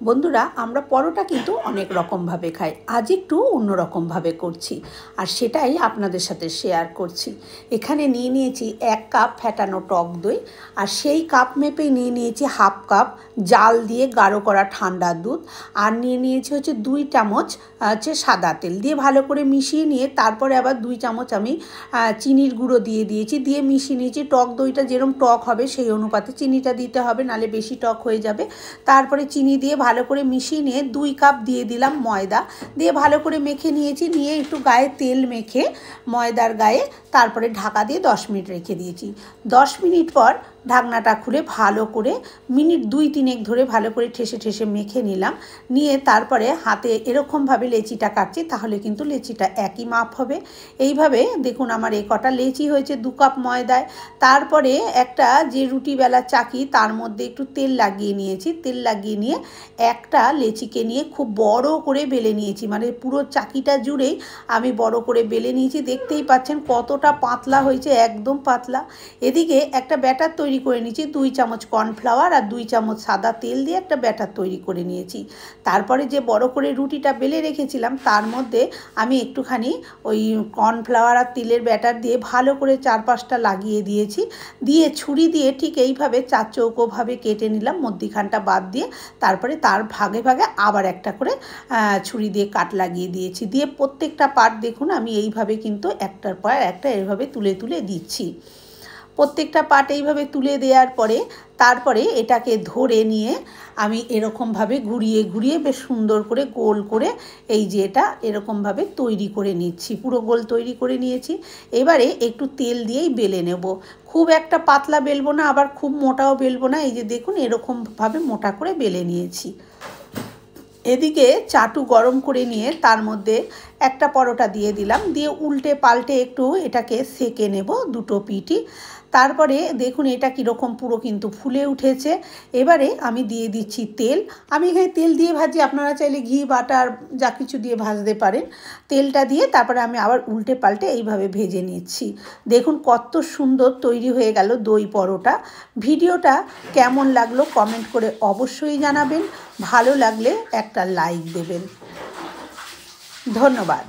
বন্ধুরা আমরা পরোটা কিন্তু অনেক রকমভাবে খাই। আজ একটু অন্যরকমভাবে করছি আর সেটাই আপনাদের সাথে শেয়ার করছি। এখানে নিয়ে নিয়েছি 1 কাপ ফ্যাটানো টক দই আর সেই কাপ মেপেই নিয়ে নিয়েছি হাফ কাপ জাল দিয়ে গাঢ় করা ঠান্ডা দুধ আর নিয়ে নিয়েছি হচ্ছে 2 চামচ সাদা তেল দিয়ে ভালো করে মিশিয়ে নিয়ে তারপরে আবার 2 চামচ আমি চিনির গুঁড়ো দিয়ে দিয়েছি, দিয়ে মিশিয়ে নিয়েছি। টক দইটা যেরকম টক হবে সেই অনুপাতে চিনিটা দিতে হবে, নালে বেশি টক হয়ে যাবে। তারপরে চিনি দিয়ে ভালো করে মিশিয়ে নিয়ে 2 কাপ দিয়ে দিলাম ময়দা, দিয়ে ভালো করে মেখে নিয়েছি। নিয়ে একটু গায়ে তেল মেখে ময়দার গায়ে তারপরে ঢাকা দিয়ে 10 মিনিট রেখে দিয়েছি। 10 মিনিট পর ঢাকনাটা খুলে ভালো করে মিনিট 2-3 ধরে ভালো করে ঠেসে ঠেসে মেখে নিলাম। নিয়ে তারপরে হাতে এরকমভাবে লেচিটা কাটছি, তাহলে কিন্তু লেচিটা একই মাপ হবে। এইভাবে দেখুন আমার এই কটা লেচি হয়েছে 2 কাপ ময়দায়। তারপরে একটা যে রুটি বেলার চাকি তার মধ্যে একটু তেল লাগিয়ে নিয়েছি। তেল লাগিয়ে নিয়ে একটা লেচিকে নিয়ে খুব বড় করে বেলে নিয়েছি, মানে পুরো চাকিটা জুড়েই আমি বড় করে বেলে নিয়েছি। দেখতেই পাচ্ছেন কতটা পাতলা হয়েছে, একদম পাতলা। এদিকে একটা ব্যাটার তৈরি করে নিয়েছি, 2 চামচ কর্নফ্লাওয়ার আর 2 চামচ সাদা তেল দিয়ে একটা ব্যাটার তৈরি করে নিয়েছি। তারপরে যে বড় করে রুটিটা বেলে রেখেছিলাম তার মধ্যে আমি একটুখানি ওই কর্নফ্লাওয়ার আর তেলের ব্যাটার দিয়ে ভালো করে 4-5টা লাগিয়ে দিয়েছি। দিয়ে ছুরি দিয়ে ঠিক এইভাবে 4 চৌকোভাবে কেটে নিলাম, মধ্যিখানটা বাদ দিয়ে। তারপরে তার ভাগে ভাগে আবার একটা করে ছুরি দিয়ে কাট লাগিয়ে দিয়েছি। দিয়ে প্রত্যেকটা পার্ট দেখুন আমি এইভাবে কিন্তু একটার পর একটা এইভাবে তুলে তুলে দিচ্ছি। প্রত্যেকটা পার্ট এইভাবে তুলে দেওয়ার পরে তারপরে এটাকে ধরে নিয়ে আমি এরকমভাবে ঘুরিয়ে ঘুরিয়ে বেশ সুন্দর করে গোল করে এই যে এটা এরকমভাবে তৈরি করে নিচ্ছি, পুরো গোল তৈরি করে নিয়েছি। এবারে একটু তেল দিয়েই বেলে নেব। খুব একটা পাতলা বেলবো না, আবার খুব মোটাও বেলবো না। এই যে দেখুন এরকমভাবে মোটা করে বেলে নিয়েছি। এদিকে চাটু গরম করে নিয়ে তার মধ্যে একটা পরোটা দিয়ে দিলাম, দিয়ে উল্টে পাল্টে একটু এটাকে সেকে নেব দুটো পিঠই। তারপরে দেখুন এটা কীরকম পুরো কিন্তু ফুলে উঠেছে। এবারে আমি দিয়ে দিচ্ছি তেল। আমি এখানে তেল দিয়ে ভাজি, আপনারা চাইলে ঘি বাটার যা কিছু দিয়ে ভাজতে পারেন। তেলটা দিয়ে তারপরে আমি আবার উল্টে পাল্টে এইভাবে ভেজে নিচ্ছি। দেখুন কত সুন্দর তৈরি হয়ে গেল দই পরোটা। ভিডিওটা কেমন লাগলো কমেন্ট করে অবশ্যই জানাবেন। ভালো লাগলে একটা লাইক দেবেন। ধন্যবাদ।